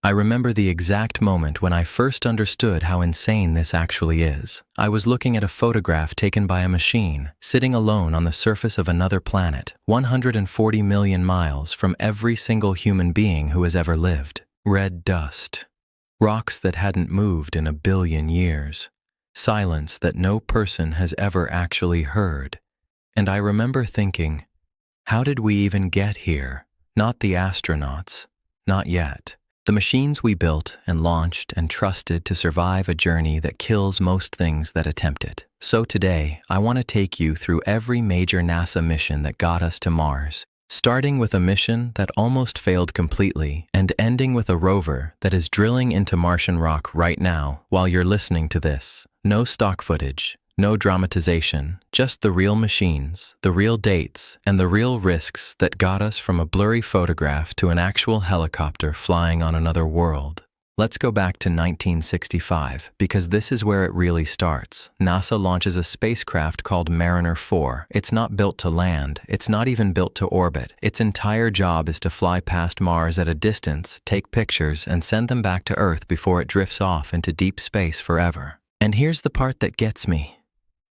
I remember the exact moment when I first understood how insane this actually is. I was looking at a photograph taken by a machine, sitting alone on the surface of another planet, 140 million miles from every single human being who has ever lived. Red dust. Rocks that hadn't moved in 1 billion years. Silence that no person has ever actually heard. And I remember thinking, how did we even get here? Not the astronauts. Not yet. The machines we built and launched and trusted to survive a journey that kills most things that attempt it. So today, I want to take you through every major NASA mission that got us to Mars, starting with a mission that almost failed completely and ending with a rover that is drilling into Martian rock right now while you're listening to this. No stock footage, no dramatization, just the real machines, the real dates, and the real risks that got us from a blurry photograph to an actual helicopter flying on another world. Let's go back to 1965, because this is where it really starts. NASA launches a spacecraft called Mariner 4. It's not built to land. It's not even built to orbit. Its entire job is to fly past Mars at a distance, take pictures, and send them back to Earth before it drifts off into deep space forever. And here's the part that gets me.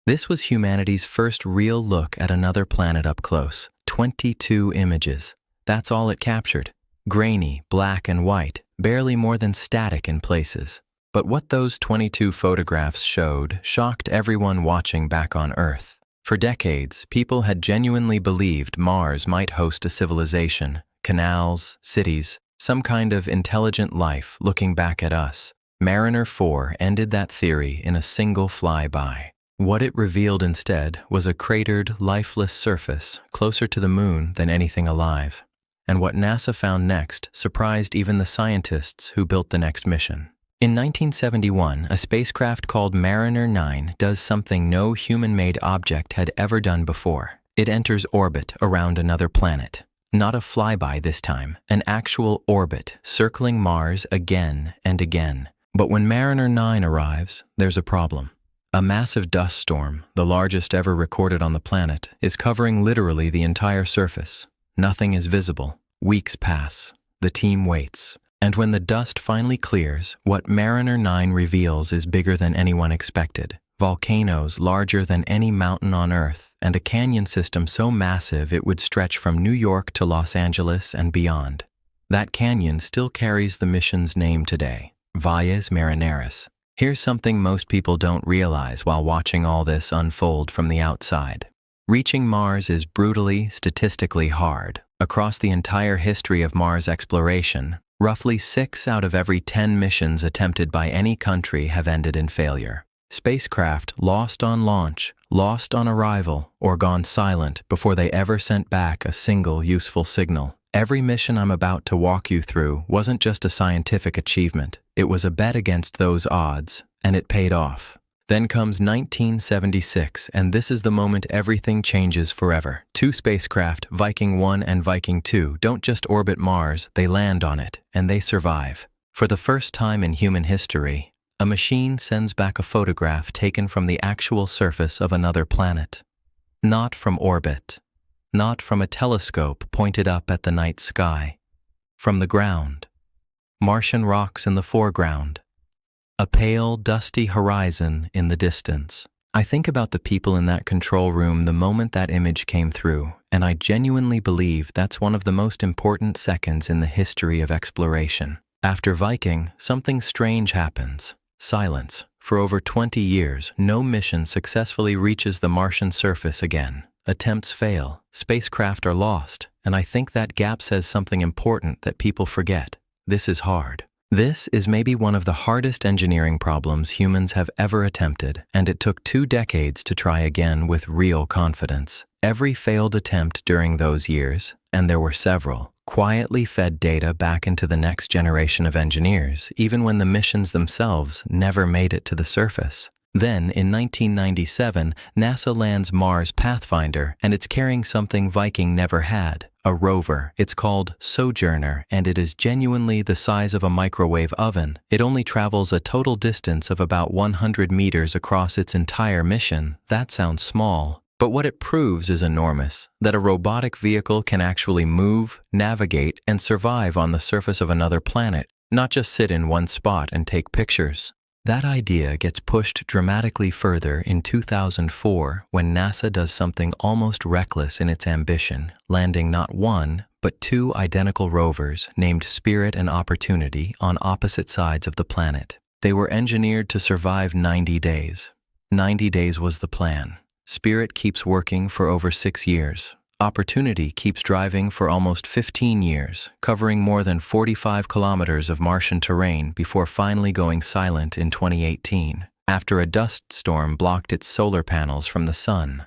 This was humanity's first real look at another planet up close. 22 images. That's all it captured. Grainy, black and white, barely more than static in places. But what those 22 photographs showed shocked everyone watching back on Earth. For decades, people had genuinely believed Mars might host a civilization, canals, cities, some kind of intelligent life looking back at us. Mariner 4 ended that theory in a single flyby. What it revealed instead was a cratered, lifeless surface closer to the moon than anything alive. And what NASA found next surprised even the scientists who built the next mission. In 1971, a spacecraft called Mariner 9 does something no human-made object had ever done before. It enters orbit around another planet. Not a flyby this time, an actual orbit circling Mars again and again. But when Mariner 9 arrives, there's a problem. A massive dust storm, the largest ever recorded on the planet, is covering literally the entire surface. Nothing is visible. Weeks pass. The team waits. And when the dust finally clears, what Mariner 9 reveals is bigger than anyone expected. Volcanoes larger than any mountain on Earth, and a canyon system so massive it would stretch from New York to Los Angeles and beyond. That canyon still carries the mission's name today, Valles Marineris. Here's something most people don't realize while watching all this unfold from the outside. Reaching Mars is brutally, statistically hard. Across the entire history of Mars exploration, roughly 6 out of every 10 missions attempted by any country have ended in failure. Spacecraft lost on launch, lost on arrival, or gone silent before they ever sent back a single useful signal. Every mission I'm about to walk you through wasn't just a scientific achievement. It was a bet against those odds, and it paid off. Then comes 1976, and this is the moment everything changes forever. 2 spacecraft, Viking 1 and Viking 2, don't just orbit Mars, they land on it, and they survive. For the first time in human history, a machine sends back a photograph taken from the actual surface of another planet. Not from orbit. Not from a telescope pointed up at the night sky. From the ground. Martian rocks in the foreground. A pale, dusty horizon in the distance. I think about the people in that control room the moment that image came through, and I genuinely believe that's one of the most important seconds in the history of exploration. After Viking, something strange happens. Silence. For over 20 years, no mission successfully reaches the Martian surface again. Attempts fail, spacecraft are lost, and I think that gap says something important that people forget. This is hard. This is maybe one of the hardest engineering problems humans have ever attempted, and it took 2 decades to try again with real confidence. Every failed attempt during those years, and there were several, quietly fed data back into the next generation of engineers, even when the missions themselves never made it to the surface. Then, in 1997, NASA lands Mars Pathfinder, and it's carrying something Viking never had, a rover. It's called Sojourner, and it is genuinely the size of a microwave oven. It only travels a total distance of about 100 meters across its entire mission. That sounds small. But what it proves is enormous, that a robotic vehicle can actually move, navigate, and survive on the surface of another planet. not just sit in one spot and take pictures. That idea gets pushed dramatically further in 2004 when NASA does something almost reckless in its ambition, landing not one, but two identical rovers named Spirit and Opportunity on opposite sides of the planet. They were engineered to survive 90 days. 90 days was the plan. Spirit keeps working for over 6 years. Opportunity keeps driving for almost 15 years, covering more than 45 kilometers of Martian terrain before finally going silent in 2018, after a dust storm blocked its solar panels from the sun.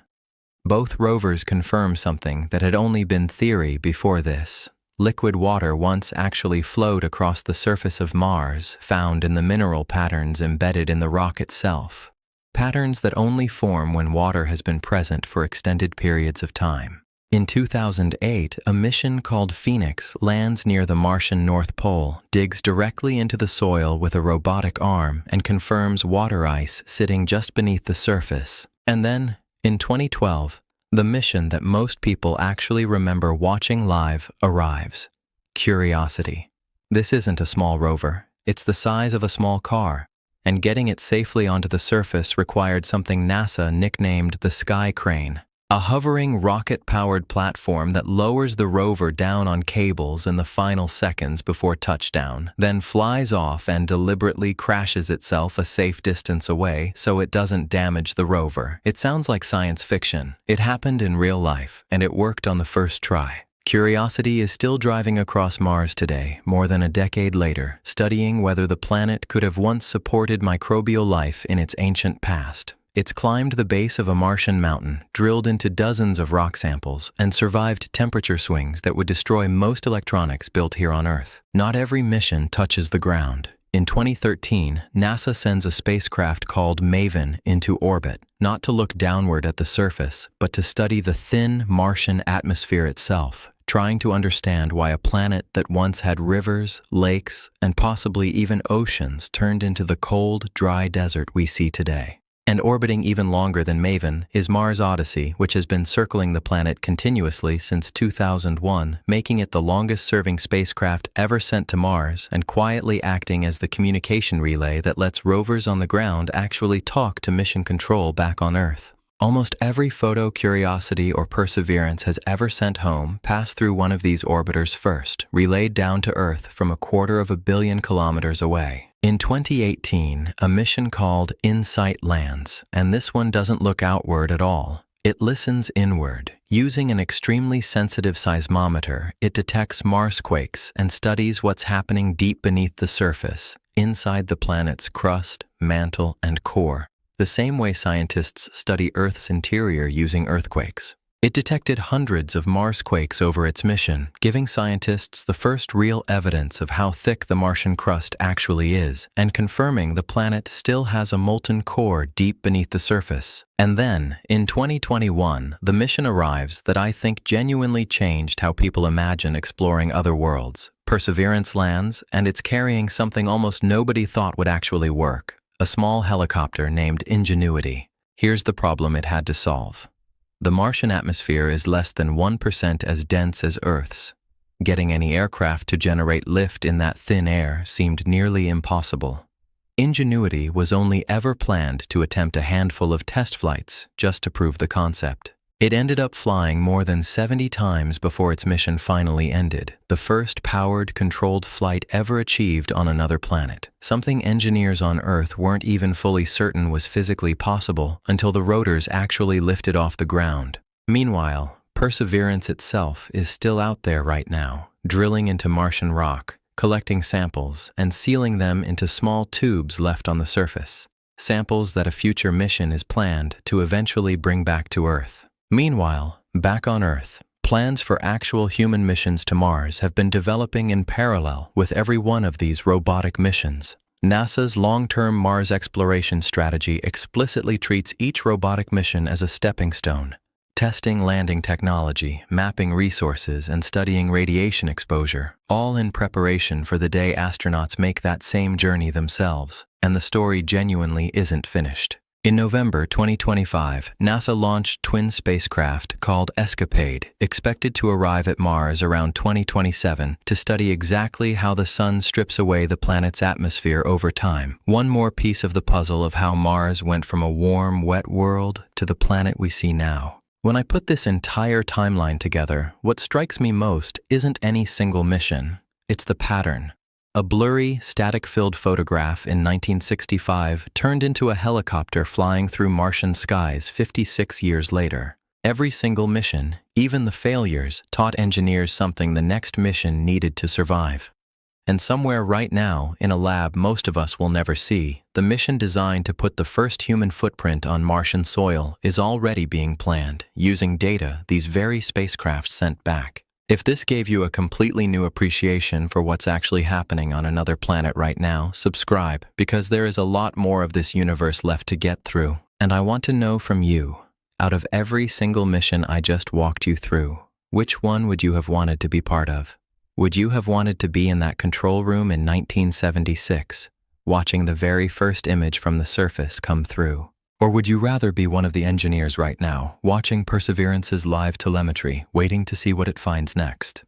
Both rovers confirm something that had only been theory before this. Liquid water once actually flowed across the surface of Mars, found in the mineral patterns embedded in the rock itself. Patterns that only form when water has been present for extended periods of time. In 2008, a mission called Phoenix lands near the Martian North Pole, digs directly into the soil with a robotic arm, and confirms water ice sitting just beneath the surface. And then, in 2012, the mission that most people actually remember watching live arrives. Curiosity. This isn't a small rover. It's the size of a small car, and getting it safely onto the surface required something NASA nicknamed the Sky Crane. A hovering rocket-powered platform that lowers the rover down on cables in the final seconds before touchdown, then flies off and deliberately crashes itself a safe distance away so it doesn't damage the rover. It sounds like science fiction. It happened in real life, and it worked on the first try. Curiosity is still driving across Mars today, more than a decade later, studying whether the planet could have once supported microbial life in its ancient past. It's climbed the base of a Martian mountain, drilled into dozens of rock samples, and survived temperature swings that would destroy most electronics built here on Earth. Not every mission touches the ground. In 2013, NASA sends a spacecraft called MAVEN into orbit, not to look downward at the surface, but to study the thin Martian atmosphere itself, trying to understand why a planet that once had rivers, lakes, and possibly even oceans turned into the cold, dry desert we see today. And orbiting even longer than MAVEN is Mars Odyssey, which has been circling the planet continuously since 2001, making it the longest-serving spacecraft ever sent to Mars and quietly acting as the communication relay that lets rovers on the ground actually talk to mission control back on Earth. Almost every photo Curiosity or Perseverance has ever sent home passed through one of these orbiters first, relayed down to Earth from 250 million kilometers away. In 2018, a mission called InSight lands, and this one doesn't look outward at all. It listens inward. Using an extremely sensitive seismometer, it detects marsquakes and studies what's happening deep beneath the surface, inside the planet's crust, mantle, and core, the same way scientists study Earth's interior using earthquakes. It detected hundreds of marsquakes over its mission, giving scientists the first real evidence of how thick the Martian crust actually is, and confirming the planet still has a molten core deep beneath the surface. And then, in 2021, the mission arrives that I think genuinely changed how people imagine exploring other worlds. Perseverance lands, and it's carrying something almost nobody thought would actually work. A small helicopter named Ingenuity. Here's the problem it had to solve. The Martian atmosphere is less than 1% as dense as Earth's. Getting any aircraft to generate lift in that thin air seemed nearly impossible. Ingenuity was only ever planned to attempt a handful of test flights just to prove the concept. It ended up flying more than 70 times before its mission finally ended, the first powered, controlled flight ever achieved on another planet, something engineers on Earth weren't even fully certain was physically possible until the rotors actually lifted off the ground. Meanwhile, Perseverance itself is still out there right now, drilling into Martian rock, collecting samples, and sealing them into small tubes left on the surface, samples that a future mission is planned to eventually bring back to Earth. Meanwhile, back on Earth, plans for actual human missions to Mars have been developing in parallel with every one of these robotic missions. NASA's long-term Mars exploration strategy explicitly treats each robotic mission as a stepping stone, testing landing technology, mapping resources, and studying radiation exposure, all in preparation for the day astronauts make that same journey themselves, and the story genuinely isn't finished. In November 2025, NASA launched twin spacecraft called EscaPADE, expected to arrive at Mars around 2027 to study exactly how the sun strips away the planet's atmosphere over time. One more piece of the puzzle of how Mars went from a warm, wet world to the planet we see now. When I put this entire timeline together, what strikes me most isn't any single mission, it's the pattern. A blurry, static-filled photograph in 1965 turned into a helicopter flying through Martian skies 56 years later. Every single mission, even the failures, taught engineers something the next mission needed to survive. And somewhere right now, in a lab most of us will never see, the mission designed to put the first human footprint on Martian soil is already being planned, using data these very spacecraft sent back. If this gave you a completely new appreciation for what's actually happening on another planet right now, subscribe, because there is a lot more of this universe left to get through. And I want to know from you, out of every single mission I just walked you through, which one would you have wanted to be part of? Would you have wanted to be in that control room in 1976, watching the very first image from the surface come through? Or would you rather be one of the engineers right now, watching Perseverance's live telemetry, waiting to see what it finds next?